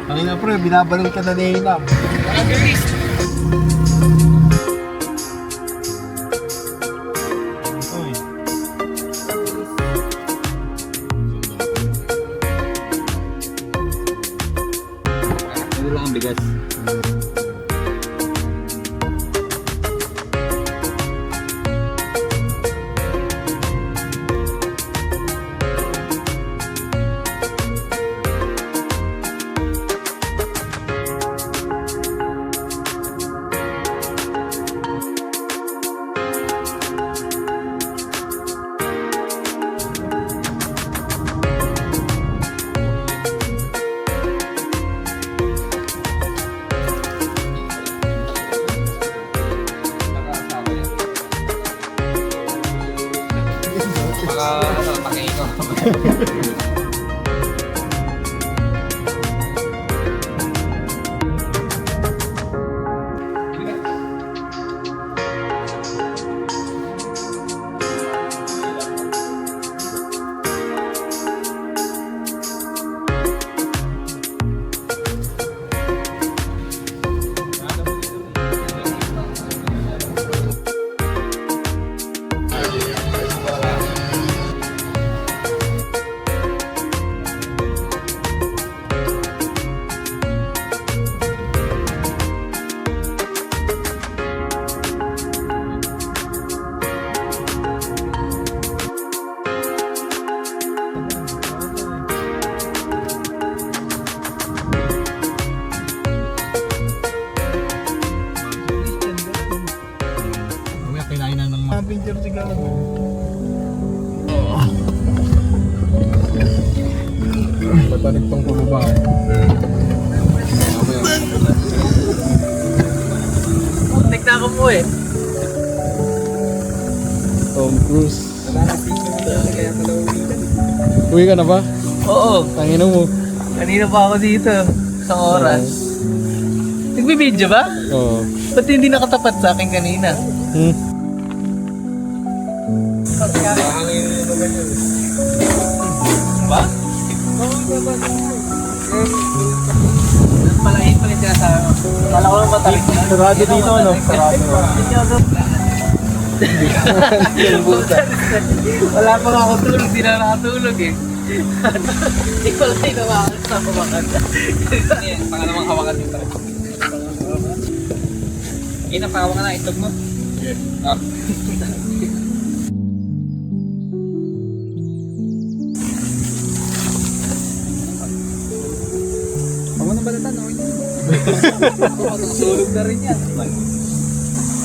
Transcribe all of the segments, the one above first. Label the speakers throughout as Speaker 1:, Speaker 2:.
Speaker 1: Ang ina pre, binabaril ka na ni Inam.
Speaker 2: Ito lang ang bigas. Pakai ko.
Speaker 1: Kailangan ng mga picture siguro. Batanig tong pababa.
Speaker 3: Puntik na ako mo eh.
Speaker 1: Tom Cruise. Uwi ka na ba?
Speaker 3: Oo,
Speaker 1: Tangina mo.
Speaker 3: kanina pa ako dito. Isang oras. Nagbibideo ba?
Speaker 1: Oo.
Speaker 3: Ba't hindi nakatapat sa akin kanina? Ba? Malayin pa rin sa kala ko lang matalik.
Speaker 1: Sarado dito, ano? Sarado.
Speaker 3: Wala pa nga ako tulog, di na nakatulog eh. Hindi ko lang hinawakan sa pamakan.
Speaker 2: Pangalawang hawakan yung pala. Inapahawakan na itlog mo. Yeah. Ah. Ako na balatan, ako yun.
Speaker 3: Tulog na rin yan.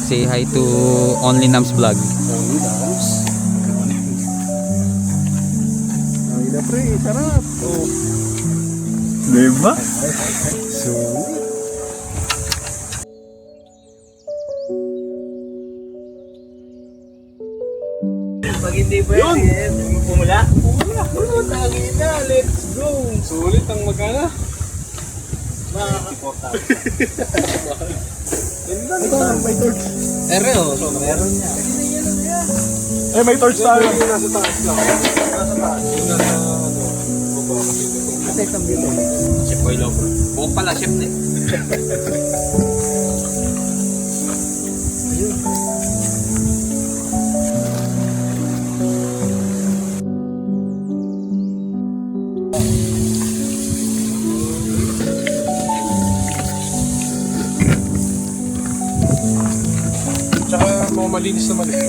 Speaker 2: Say hi to Only Nams Vlog.
Speaker 1: Ay na pre, sarap. Oh. Diba? So,
Speaker 3: Pag hindi pwede, pumula?
Speaker 1: pumula. Tangin na, let's go. Sulit ang magana. Ito, may torch.
Speaker 3: Ero, meron niya.
Speaker 1: Eh, may torch tayo. Nasa taas lang. Nasa taas. Nasa ano.
Speaker 3: Kasi itong dito.
Speaker 2: Chef Boy Lover. Buong pala, chef na eh.
Speaker 1: Tsaka mga malinis naman eh.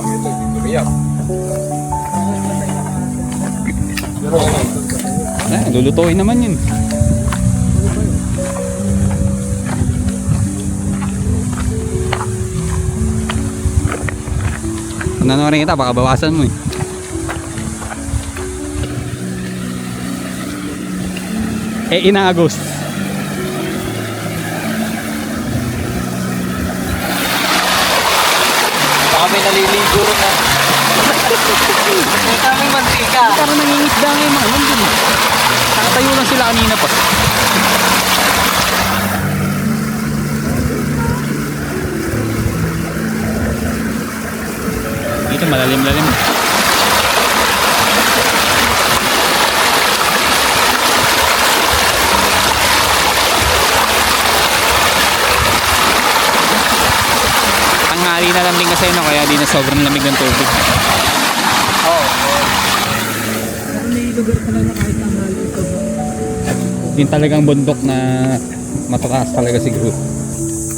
Speaker 1: Ito, lumiyak. Pero
Speaker 2: Lulutuin naman yun. Nanoorin kita, baka bawasan mo eh. Ina-Agos.
Speaker 3: Baka may naliligo rin na. May kami mantika.
Speaker 2: Parang nangingisda nga yung mga nandun. Nakatayo lang sila kanina pa. Dito malalim-lalim. nalamig kasi no, kaya di na sobrang lamig ng tubig.
Speaker 3: Pero may lugar talaga kahit tanghali ka ba?
Speaker 2: Din talagang bundok na matataas talaga siguro.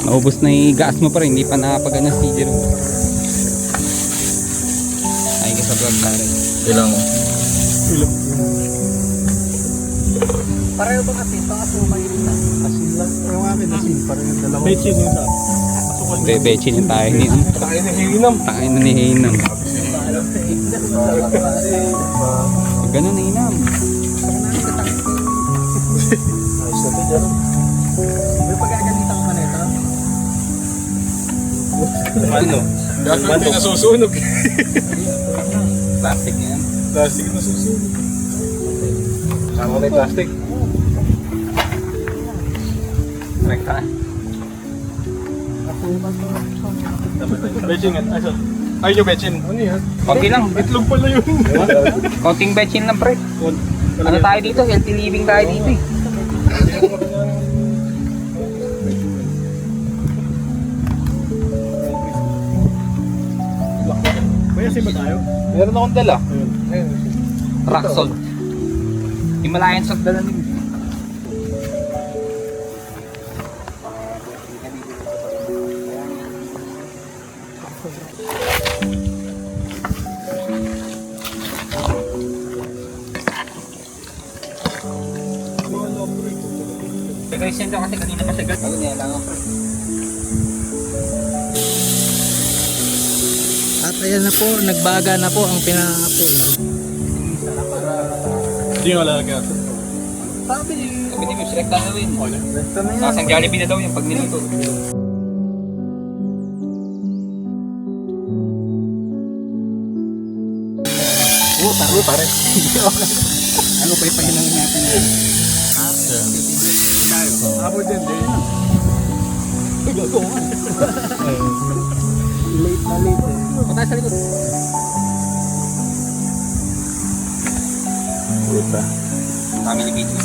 Speaker 2: Naubos na yung gas mo pa rin, hindi pa nakapagana si Jerome. Ay, sa vlog tayo.
Speaker 1: Ilang?
Speaker 3: Pareho ba kasi? Baka sumayin na.
Speaker 1: Asin lang. Yung akin, asin. Parang yung dalawa. Bechin yung sa.
Speaker 2: Bechin yung tayo ni
Speaker 1: Tayo na hinam.
Speaker 2: tayo na ni Hinam. Ganun na Hinam.
Speaker 1: Ayos na ito dyan.
Speaker 3: May pagkagalitan ka na ito?
Speaker 1: Ano? Gagawin na nasusunog.
Speaker 2: Plastic yan.
Speaker 1: Plastic na susunog. Tama na yung plastic.
Speaker 2: Rekta.
Speaker 1: Bechin nga. Ay, yung bechin. Ano yan?
Speaker 2: Konti lang.
Speaker 1: Itlog pala yun.
Speaker 2: Konting bechin lang pre. Ano tayo dito? Healthy living tayo dito eh.
Speaker 1: May asin ba tayo?
Speaker 2: Meron akong dala.
Speaker 1: Ayun.
Speaker 2: Rock salt. Himalayan salt dala nila. Nag-resend ako kasi kanina pa siya gano'n. Ayun, lang ako.
Speaker 3: At ayan na po, nagbaga na po ang pinaka-po.
Speaker 1: Hindi nga lalagyan.
Speaker 3: Sabi niyo,
Speaker 2: Sabi niyo, select na rin.
Speaker 3: basta na yan.
Speaker 2: Kasang Jollibee na daw yung pag niluto.
Speaker 1: Taro pare.
Speaker 2: Ano pa yung pahinangin natin?
Speaker 1: Abo dyan din.
Speaker 3: Late na late eh.
Speaker 2: Patay sa likod.
Speaker 1: Puta.
Speaker 2: Family video.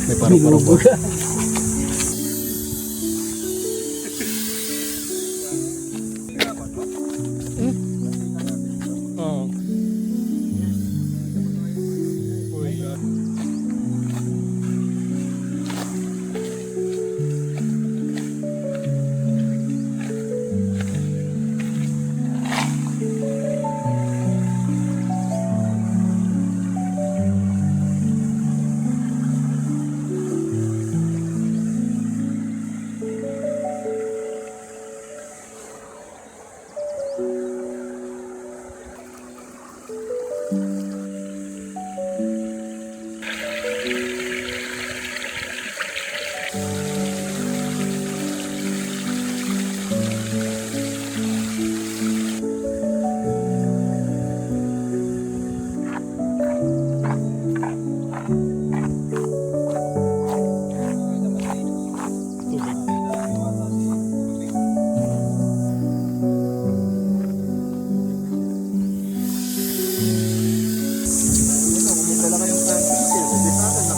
Speaker 1: May parang-parang ba? Oo.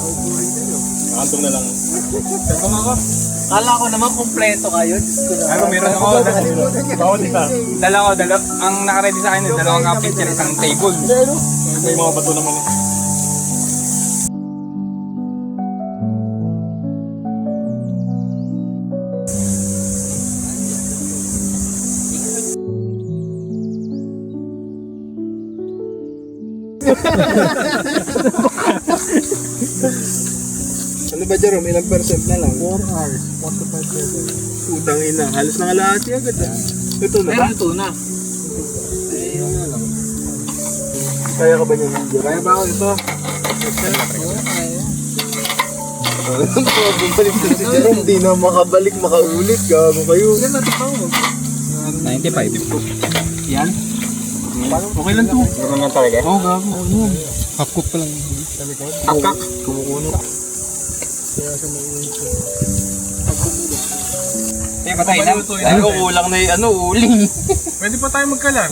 Speaker 1: Nakantong na lang. Kantong ako.
Speaker 3: Kala ko naman kompleto kayo. Diyos ko na.
Speaker 1: Ano, meron ako. Bawat isa.
Speaker 2: Dala ang naka-ready sa akin, dalawang kapit sa isang table.
Speaker 1: May mga bato naman eh.
Speaker 4: Ano ba Jerome? Ilang percent na lang?
Speaker 1: 4 hours. 45
Speaker 4: Utang ina. Halos nangalahati agad ah. Ito na ba?
Speaker 3: Pero ito na.
Speaker 4: Kaya ka ba niya hindi? Kaya ba ako ito? Bumalik sa si Jerome. Hindi na makabalik, makaulit. Gago kayo.
Speaker 3: Ilan natin pa mo?
Speaker 2: 95.
Speaker 3: Yan?
Speaker 1: Okay lang to.
Speaker 2: Meron lang talaga.
Speaker 1: Oo, gago. Half cook pa lang.
Speaker 2: Akak.
Speaker 4: Kumukuno.
Speaker 2: Kaya patay na.
Speaker 4: Ano, kulang na yung ano, uling.
Speaker 1: Pwede pa tayo magkalan.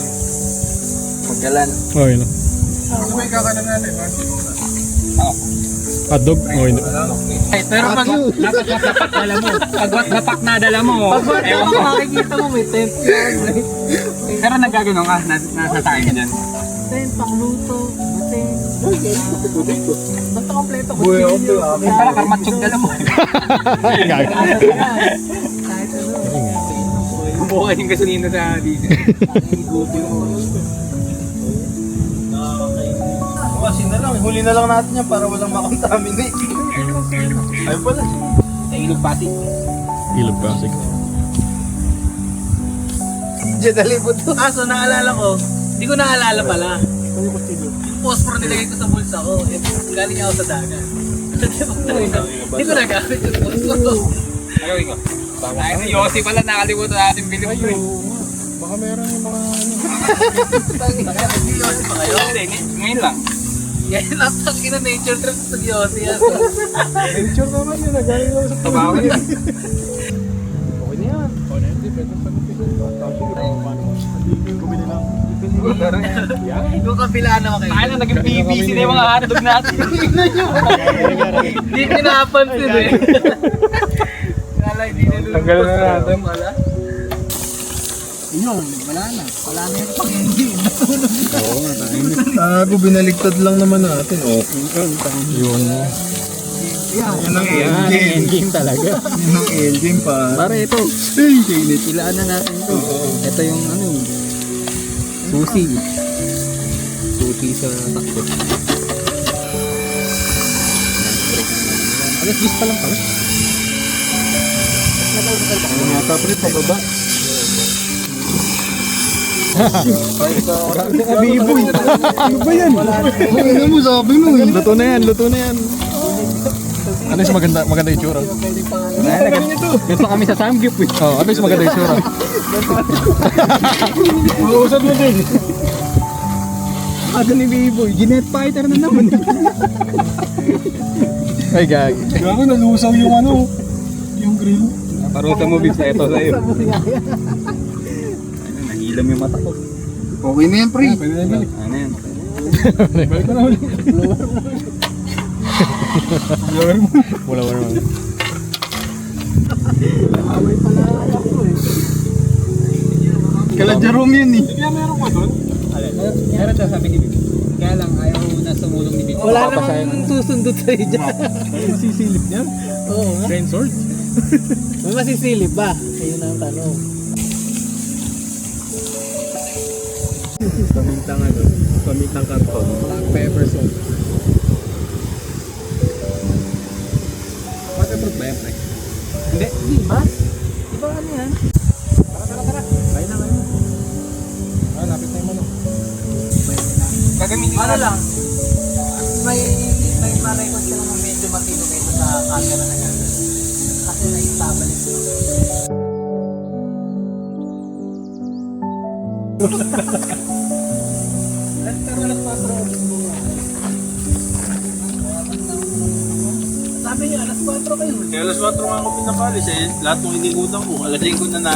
Speaker 4: Magalan.
Speaker 1: Okay na. Ano ba yung kakanan natin?
Speaker 2: Ako.
Speaker 1: Hotdog? O hindi.
Speaker 2: Ay, pero pag dapat dala mo. Pag lapak na dala mo.
Speaker 3: Pag
Speaker 2: Ewan
Speaker 3: mo
Speaker 2: ko.
Speaker 3: makikita mo may tent yan.
Speaker 2: Pero nagagano ka, nasasakay ka dyan.
Speaker 3: Tent, pangluto, tent. Basta kompleto ko.
Speaker 4: Buhay ako to,
Speaker 2: Yung pala karmatsog dala mo.
Speaker 3: Kahit ano.
Speaker 2: Bubuhay yung gasolina sa diesel.
Speaker 4: Kasi na lang, huli na lang natin yan para walang makontaminate. Ay pala.
Speaker 2: Ilog pati.
Speaker 1: Ilog Pasig.
Speaker 4: Diyan nalibot to.
Speaker 3: So naalala ko, hindi ko naalala pala. Yung phosphor nilagay ko sa bulsa ko. Galing ako sa dagat. Hindi ko nagamit yung phosphor ko.
Speaker 2: Gagawin ko. Ay, si Yossi pala nakalimutan natin bilib ko.
Speaker 1: Baka meron yung mga ano.
Speaker 3: Seryoso pa kayo?
Speaker 2: Hindi, ngayon lang.
Speaker 3: Yan lang ang ina nature trip sa seryoso yan.
Speaker 1: Nature naman yun. Nagaling lang sa
Speaker 2: Tabawan yun.
Speaker 1: Okay na yan. O na hindi. Pwede pa nung kumili lang.
Speaker 3: Yung kabilaan naman kayo.
Speaker 2: Ay na, naging BBC na yung mga hotdog natin.
Speaker 3: Hindi pinapansin eh. Kala, hindi na doon.
Speaker 2: Tanggal na natin.
Speaker 3: Yun, wala na. Wala na yung pang-engine. Natulog na.
Speaker 1: Oo nga.
Speaker 4: Tago, binaligtad lang naman natin. Oh.
Speaker 1: Yun.
Speaker 4: Yan ang
Speaker 2: Yan,
Speaker 4: engine.
Speaker 2: engine talaga.
Speaker 4: Yan ang engine pa.
Speaker 2: Para ito. Ilaan na natin ito. Ito yung ano, susi. Susi sa takbo. Alas 10 pa lang pala.
Speaker 4: Ano yata pre, pababa.
Speaker 1: Biboy. Ano ba yan?
Speaker 4: Ano mo sabi mo eh.
Speaker 1: Luto na yan. Luto na yan. Ano yung maganda yung tsura?
Speaker 2: Gusto kami sa Samgyup eh.
Speaker 1: Oh, ano yung maganda yung tsura? Uusap mo din.
Speaker 2: Ano ni Biboy? Ginet fighter na naman.
Speaker 1: Ay, gagi. Gago, nalusaw yung ano. Yung grill.
Speaker 2: Parusa mo bibs na ito sa'yo. Nahilam yung mata ko.
Speaker 4: Okay na yan pre.
Speaker 1: Pwede na balik.
Speaker 2: Ano yan?
Speaker 1: Balik ko na ulit. Wala mo naman.
Speaker 4: Kala Jerome yan eh.
Speaker 1: Kaya meron ko doon.
Speaker 2: Meron siya sabi ni Biboy. Kaya lang ayaw na sumulong ni Biboy.
Speaker 3: Wala namang susundot sa'yo dyan.
Speaker 1: Ay, masisilip niyan.
Speaker 3: Oo nga.
Speaker 1: Censored.
Speaker 3: May masisilip ba? Ayun ang tanong.
Speaker 1: Pamintang ano. Pamintang karton. Black pepper sauce. Waterproof ba yan, pre?
Speaker 2: Hindi.
Speaker 3: Di ba? Di ba ano yan?
Speaker 1: Tara. Kain na kayo. Ah, lapit na yung ano.
Speaker 2: Gagamitin
Speaker 3: Ano lang? May ma-record ka naman medyo matino medyo sa camera na yan. Kasi na-establish ko. Sabi niya, alas 4 kayo.
Speaker 4: Kaya alas 4 nga ako pinapalis eh. Lahat ng inikutan ko, alas 5 na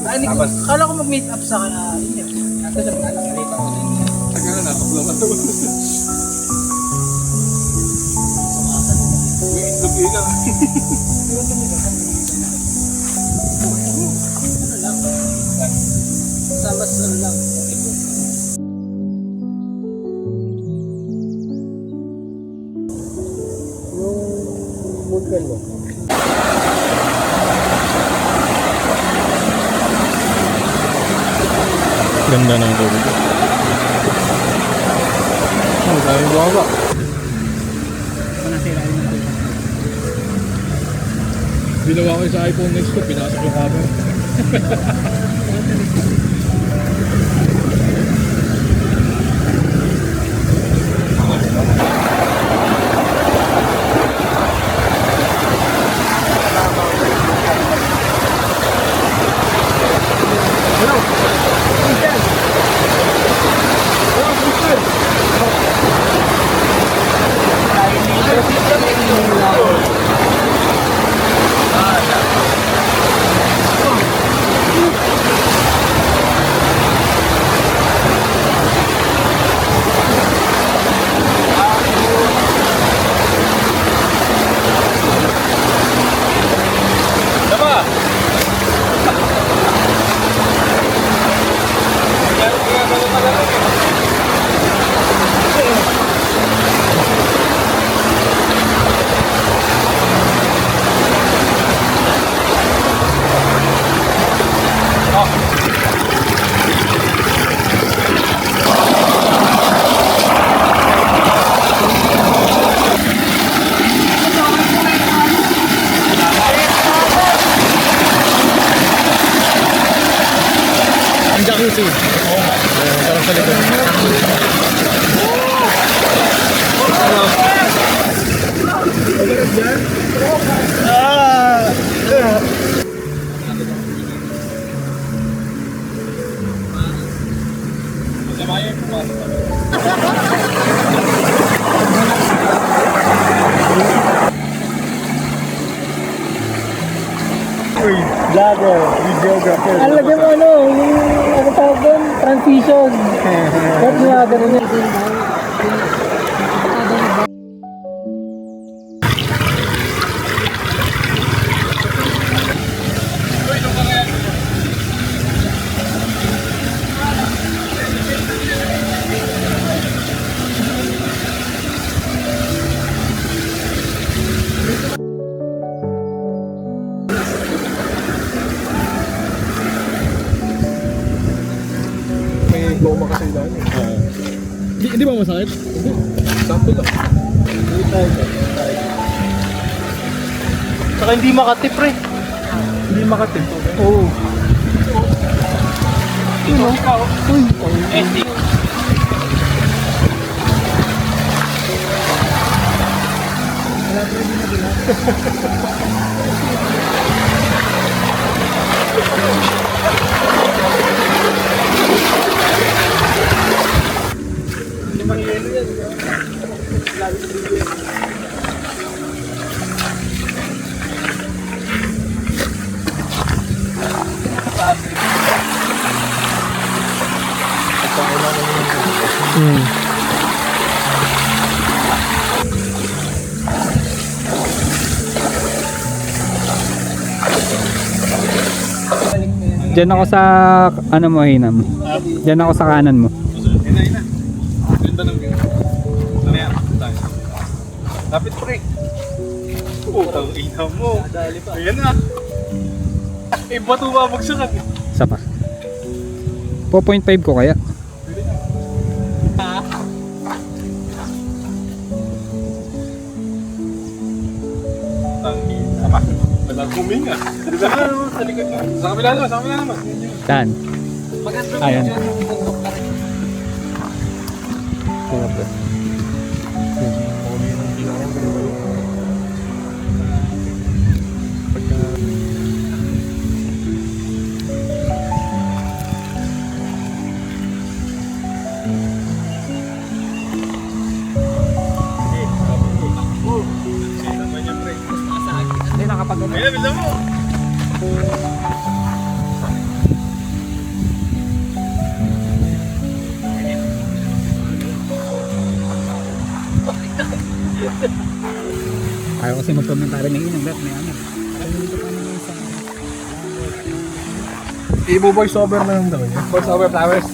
Speaker 3: Ay, kala ko mag-meet up sa inyo. Ito na pagkakita ko din.
Speaker 1: Tagal na, natuglaman to.
Speaker 4: Gabi lang.
Speaker 3: Sabas ano lang.
Speaker 4: Yung moodgal mo.
Speaker 1: Ganda ng tubig. Oh, dahil baba. Ginawa ko sa iPhone next ko, pinasok yung camera. Pusi. Sarap sa likod.
Speaker 4: Vlogger, videographer.
Speaker 3: Ano lagyan mo ano, yung ano tawag doon? Transition. Ba't nga ganun yun?
Speaker 1: May goma kasi ilan eh. Hindi ba masakit? Hindi. Sample lang.
Speaker 4: Saka hindi makatip, pre.
Speaker 1: Hindi makatip.
Speaker 4: Oo.
Speaker 2: Diyan ako sa ano mo, Hinam. Diyan ako sa kanan mo.
Speaker 1: Ina. Ganda ng view. Ano yan? Tayo. Lapit pre. Putang ina mo. Ayan na. Eh, bato babagsakan.
Speaker 2: Isa pa. 4.5 ko kaya.
Speaker 1: Tangi. Apa? Walang huminga. Sa likod mo. Sa kabila naman, sa kabila naman.
Speaker 2: Saan? Ayan.
Speaker 3: Hindi nakapag-ano.
Speaker 1: Ayun, bisa mo.
Speaker 2: Ayaw kasi magkomentary ng inang rep. May ano.
Speaker 1: I-voice over na yung gawin niya. Voice over flowers.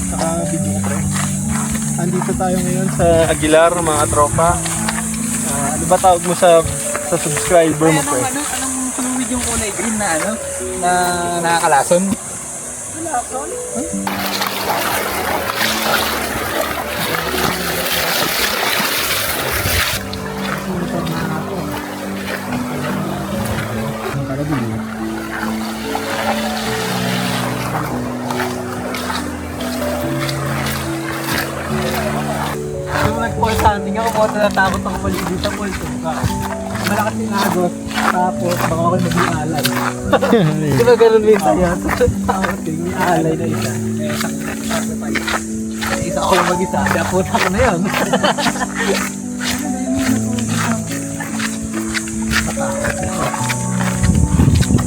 Speaker 4: Saka video ko, pre. Andito tayo ngayon sa Aguilar, mga tropa. Ano ba tawag mo sa subscriber mo, pre?
Speaker 2: Anong fluid yung kulay green na ano? Na nakakalason?
Speaker 3: Nung nag-pulse hunting ako, mga natatakot ako paligid sa pulse. Malakas yung agos, tapos baka ako maging alay. Di ba ganun minsan yan? Takot yung may alay na isa. Isa ako lang mag-isa, kaya puta ko na yun.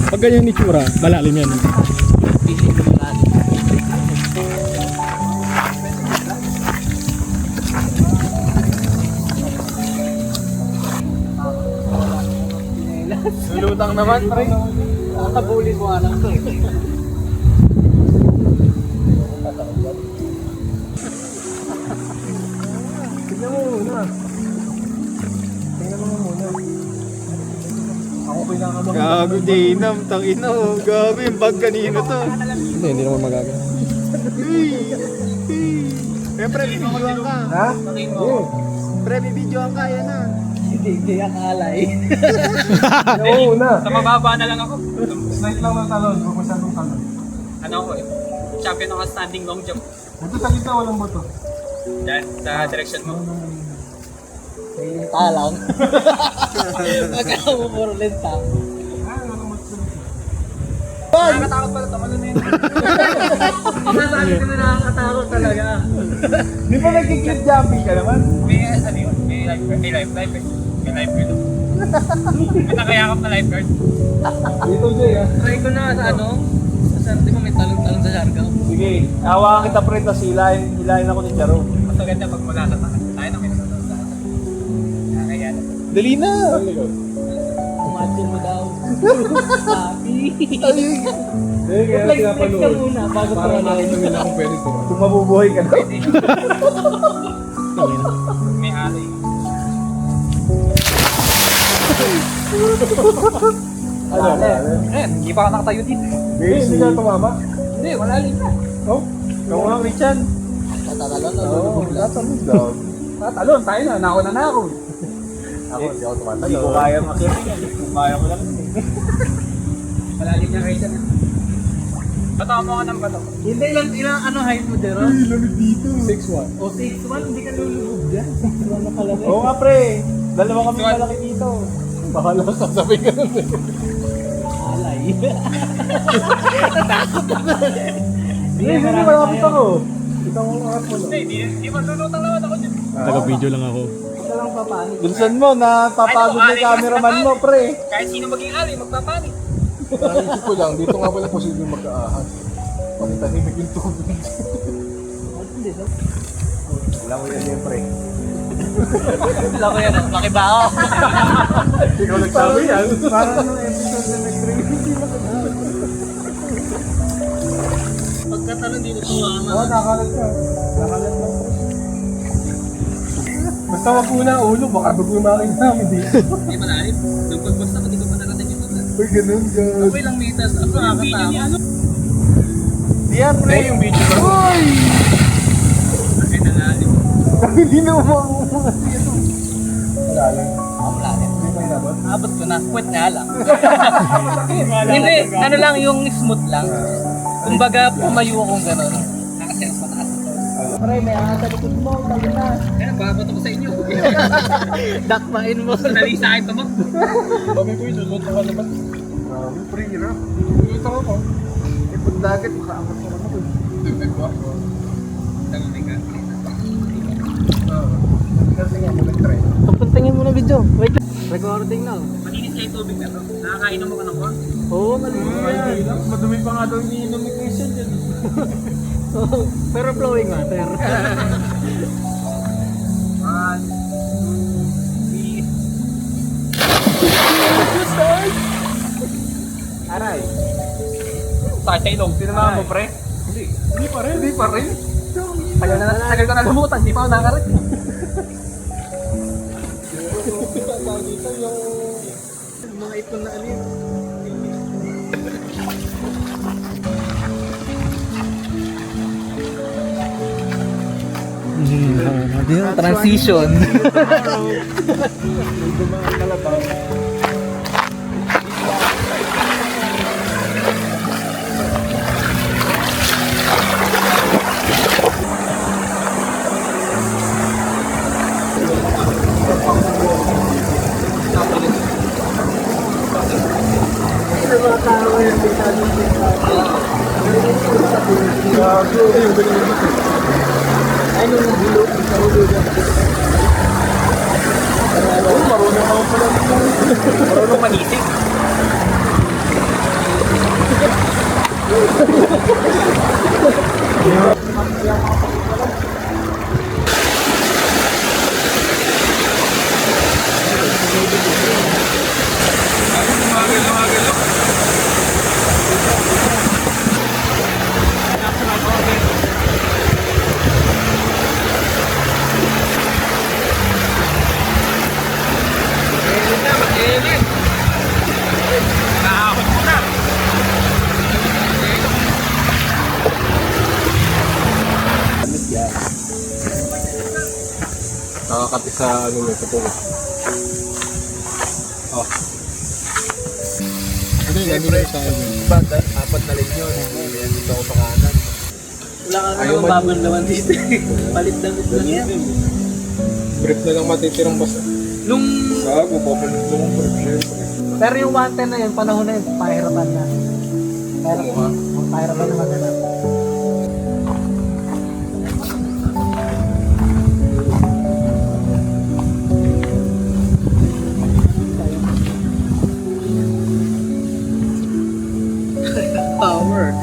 Speaker 1: Pag ganyan ni Chura, malalim yan.
Speaker 3: Piling ko yung alay.
Speaker 4: Lutang naman, pre.
Speaker 3: Nakabuli ko nga lang to.
Speaker 4: Tingnan mo muna. Tingnan mo muna. Ako pinakabang.
Speaker 1: Gago,
Speaker 4: Dinam, tangina oh. Gabi, yung bag kanino to.
Speaker 2: Hindi naman magagawa.
Speaker 4: Pre, bibidyoan ka.
Speaker 3: Ha?
Speaker 4: Pre, bibidyoan ka, yan na.
Speaker 3: Hindi akalay.
Speaker 4: Oo na.
Speaker 1: Sa mababa na lang ako.
Speaker 4: Slight lang ng talon, huwag masyadong talon.
Speaker 1: Ano ako eh. Champion ako standing long jump.
Speaker 4: Ito sa gitna, walang bato.
Speaker 1: Dahil sa direction mo.
Speaker 3: May talang. Magkakaw mo puro lenta.
Speaker 1: Nakakatakot pala ito. Ano na yun?
Speaker 3: Sabi ko na nakakatakot talaga.
Speaker 4: Di ba nagkikit jumping ka naman?
Speaker 1: May ano yun? May lifeguard. May lifeguard. May lifeguard. May nakayakap na lifeguard.
Speaker 4: Dito, Jay, ah.
Speaker 3: Try ko na sa ano. Sa di ba may talong-talong sa Siargao?
Speaker 4: Sige, hawakan kita pre, tas hilahin ako ni Charo.
Speaker 1: Mas maganda pag mula sa taas. Tayo na may nanonood sa taas. Kaya
Speaker 4: Dali na!
Speaker 3: Imagine mo daw. Happy.
Speaker 4: Eh, kaya
Speaker 3: Flex ka
Speaker 4: pinapanood.
Speaker 3: muna bago
Speaker 4: Para
Speaker 3: pa
Speaker 4: makita nila kung pwede ito. Kung mabubuhay ka na.
Speaker 1: may alay.
Speaker 4: Ano?
Speaker 1: Hindi pa ka nakatayo dito.
Speaker 4: Guys, hindi ka tumama?
Speaker 1: Hindi, wala rin na.
Speaker 4: Oh? Ikaw nga, Richard.
Speaker 3: Tatagalan na.
Speaker 4: Oo, tatalon daw.
Speaker 1: Tatalon, tayo na. Nauna na ako.
Speaker 4: Ako, hindi ako tumatalo. Hindi ko kaya makita yan. Kung kaya ko lang.
Speaker 1: Malalim niya kayo dyan. Batawa mo ka ng bato.
Speaker 3: Hindi ilang ano height mo, Jero?
Speaker 4: Ay, lamig dito. 6'1".
Speaker 3: O 6'1", hindi ka lulubog dyan. Wala pala na.
Speaker 4: Oo nga, pre. Dalawa kami malaki dito. Bahala ka, sabi ka nun eh.
Speaker 3: Alay.
Speaker 4: Hindi, hindi, malapit ako. Ikaw ang angat mo lang.
Speaker 1: Hindi malulutang naman ako dyan.
Speaker 2: Taga-video lang ako.
Speaker 3: Ito lang papanik.
Speaker 4: Bunsan mo, napapagod na yung cameraman mo, pre.
Speaker 1: Kahit sino maging alay, magpapanik.
Speaker 4: Naisip ko lang, dito nga pala posible magkaahan. Pagtahimik yung tubig.
Speaker 3: Hindi, no?
Speaker 4: Wala ko yan yan, pre.
Speaker 3: Alam ko yan, makiba ako.
Speaker 4: Ikaw nagsabi yan. Parang nung episode na nag-ring, hindi makagawa.
Speaker 3: Pagkatalon dito tumama.
Speaker 4: Oo, nakalat ka. Nakalat lang. Basta wag muna ang ulo, baka bagumakin namin dito.
Speaker 3: Hindi malalim. Nung pagbusta ko, hindi ko pa narating yung mga.
Speaker 4: Uy, ganun, ganun.
Speaker 3: Okay lang meters. Ako nakakatakot.
Speaker 4: Di yan, pre. Yung video ba? Uy!
Speaker 3: Ay, nalalim.
Speaker 4: Hindi na umangat ito. Wala lang.
Speaker 3: Ako malalim.
Speaker 4: Hindi pa inabot.
Speaker 3: Abot ko na. Quit nga lang. Hindi, ano lang yung smooth lang. Kumbaga, pumayo akong gano'n. Nakasense mataas ito. Pre, may angat sa likod mo. Talo na. Kaya, babato ko sa inyo. Dakpain mo. Dali sa akin tumak.
Speaker 4: Kami ko yung luluto ka naman. Grabe, pre, hirap. Luluto ko. Eh, pag dagat, makaangat ko naman ako. Dibig ba?
Speaker 1: Tanong ka.
Speaker 4: Kasi nga, nag-try.
Speaker 3: Papuntingin mo na video. Wait lang. Recording na.
Speaker 1: Malinis kayo tubig na to. Nakakainom ako ng corn.
Speaker 3: Oo, malinis
Speaker 4: Ay, lang. Madumi pa nga daw yung iniinom ni Christian dyan.
Speaker 3: Pero flowing water.
Speaker 1: 1, 2, 3.
Speaker 4: Aray.
Speaker 1: Sakit sa ilong. Sinamahan mo, pre?
Speaker 4: Hindi pa rin. Hindi pa rin.
Speaker 1: Tagal ko na lumutan. Hindi pa ako nakarit.
Speaker 4: Dito yung mga ipon na alin.
Speaker 3: Transition.
Speaker 4: May dumaan kalabaw.
Speaker 1: Marunong manisip.
Speaker 4: makakati sa ano mo, sa tuwa. Oh. Ano yun, ano yun sa akin?
Speaker 3: Apat na rin yun. Ayan, dito ako sa kanan. Wala ka naman babanlawan dito. Palit damit lang yan.
Speaker 4: Brief na lang matitirang basta.
Speaker 3: Nung...
Speaker 4: Gago, papalit mo kung brief, syempre.
Speaker 3: Pero yung 110 na yun, panahon na yun, pahirapan na. Pahirapan na magana. Power.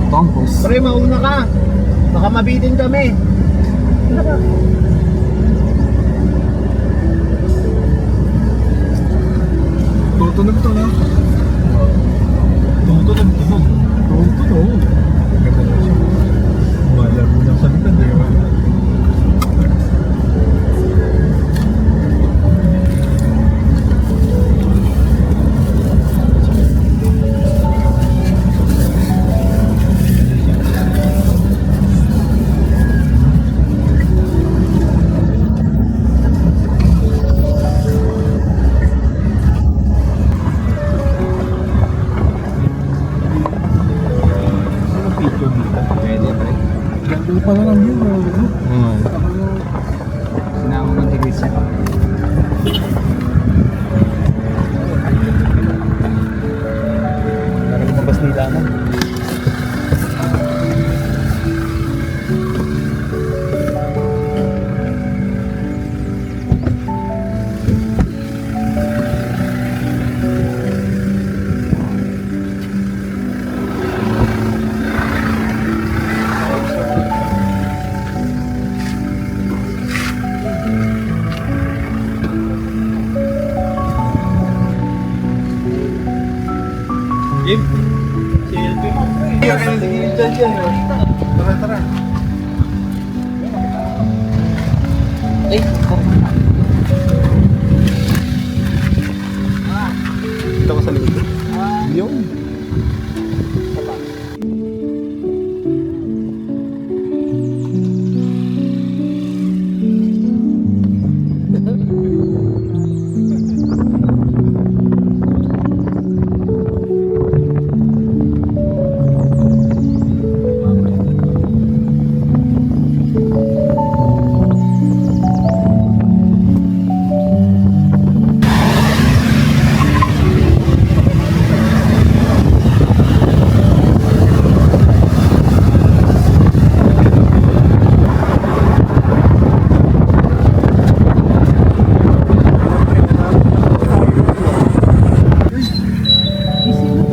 Speaker 2: Compos.
Speaker 3: Pre, mauna ka. Baka mabitin kami.
Speaker 4: Tutunog to, no? Tutunog to. Tutunog. Ganda na siya. Malabo ng salita, di ba? Ano picture dito?
Speaker 2: Pwede pre.
Speaker 4: Ganda pala ng view, no?
Speaker 2: Sinama mo si Christian.
Speaker 4: Parang lumabas nila na. Game? CLB? Tara, tara.
Speaker 3: Ay,
Speaker 4: Dito ko sa likod. Yung.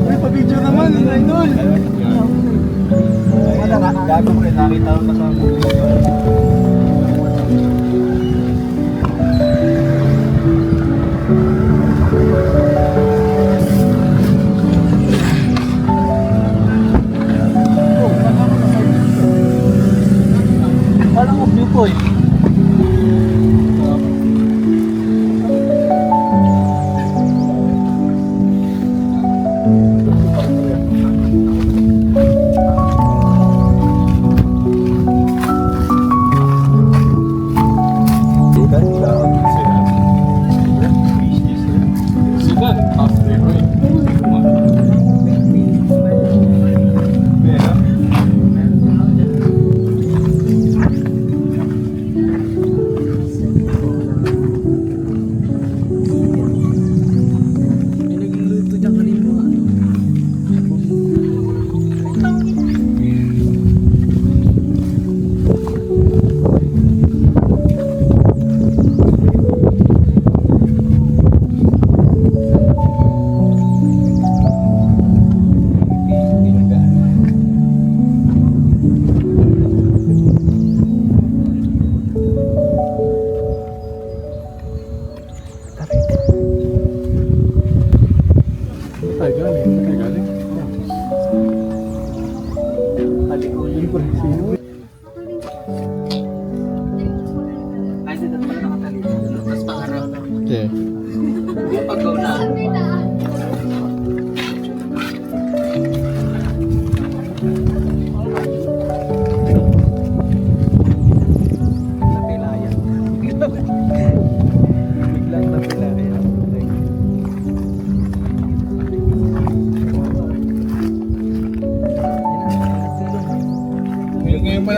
Speaker 4: Uy, pa-video naman, idol.
Speaker 3: gago ko rin. Nakita ko na sa Parang viewpoint.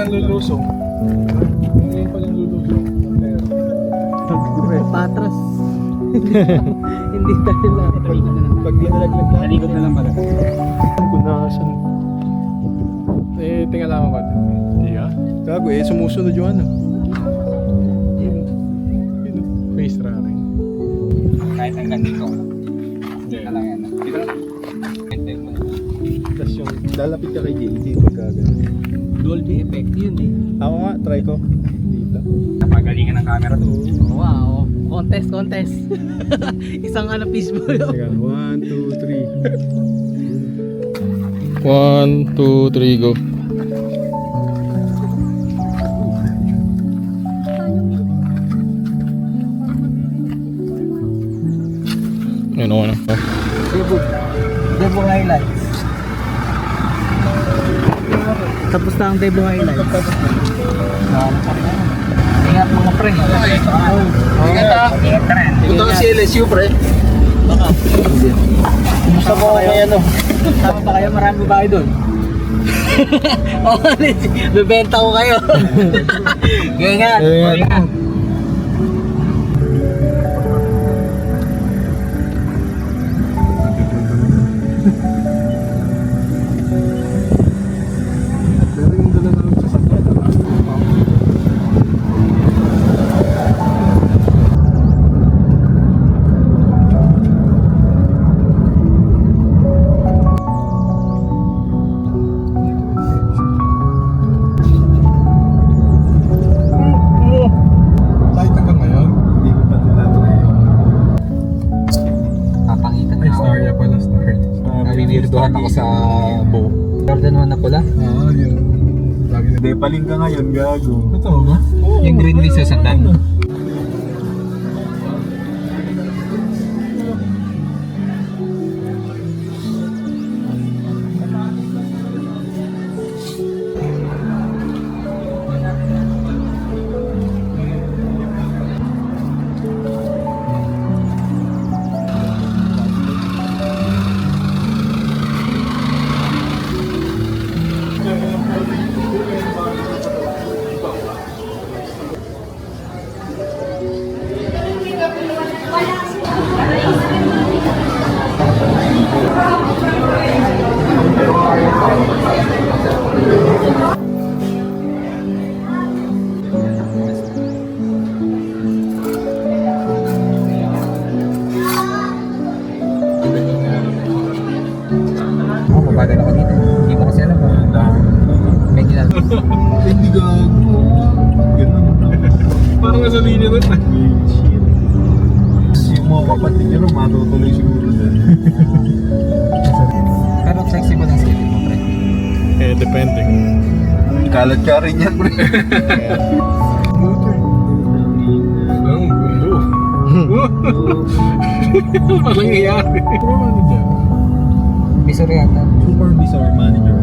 Speaker 1: palang lulusong. Ngayon palang lulusong.
Speaker 3: Patras. Hindi tayo lang.
Speaker 4: Pag di nalaglag na.
Speaker 3: Nalikod na lang pala.
Speaker 1: Kung nakasan. Tingnan lang ako. Hindi ah.
Speaker 4: Gago sumusunod yung ano.
Speaker 1: Face tracking.
Speaker 2: Kahit hanggang dito.
Speaker 1: Hindi.
Speaker 2: Na lang yan. Dito lang.
Speaker 4: Tapos yung lalapit ka kay JJ pagka gano'n.
Speaker 3: Dolby effect yun eh.
Speaker 4: Ako nga, try ko. Dito.
Speaker 2: Napagalingan ng camera to.
Speaker 3: Wow. Contest. Isang ano fishbowl.
Speaker 4: Teka, 1, 2, 3.
Speaker 1: 1, 2, 3, go. Ayun ako na.
Speaker 3: Devo highlights. Tapos na ang Devo highlights. Ingat mga pre.
Speaker 2: Ingat ah. Ingat ka rin.
Speaker 4: Punta ka si LSU, pre.
Speaker 3: Baka.
Speaker 4: Gusto mo kaya ano?
Speaker 3: Tama ba kayo? Marami ba kayo doon? Oo, bebenta ko kayo. Ingat. Ingat.
Speaker 4: Pero yung dala na sa sakyan.
Speaker 1: Kahit hanggang ngayon?
Speaker 4: Hindi ko pa tinatry yung
Speaker 3: Papangitan
Speaker 1: Ay, Starya pala, Starya.
Speaker 3: Nawiwirduhan ako sa
Speaker 4: bow.
Speaker 3: Jordan 1 na pula.
Speaker 1: Oo, yung lagi na.
Speaker 4: Hindi, paling ka ngayon, gago.
Speaker 1: Totoo ba?
Speaker 3: Yung green leaf sa sandan.
Speaker 2: Ako, mabagal ako dito. Hindi mo kasi alam kung may ginagawa.
Speaker 4: Hindi gago. Ganun.
Speaker 1: Parang nasa linya nun.
Speaker 4: Yung mga kapatid nyo, matutuloy siguro dyan.
Speaker 2: Pero flexible ang skate mo, pre.
Speaker 1: Eh, depende.
Speaker 4: Kalat ka rin yan, pre.
Speaker 1: Ang gundo. Walang nangyayari. Pero ano dyan?
Speaker 2: Visor yata.
Speaker 4: Supervisor manager.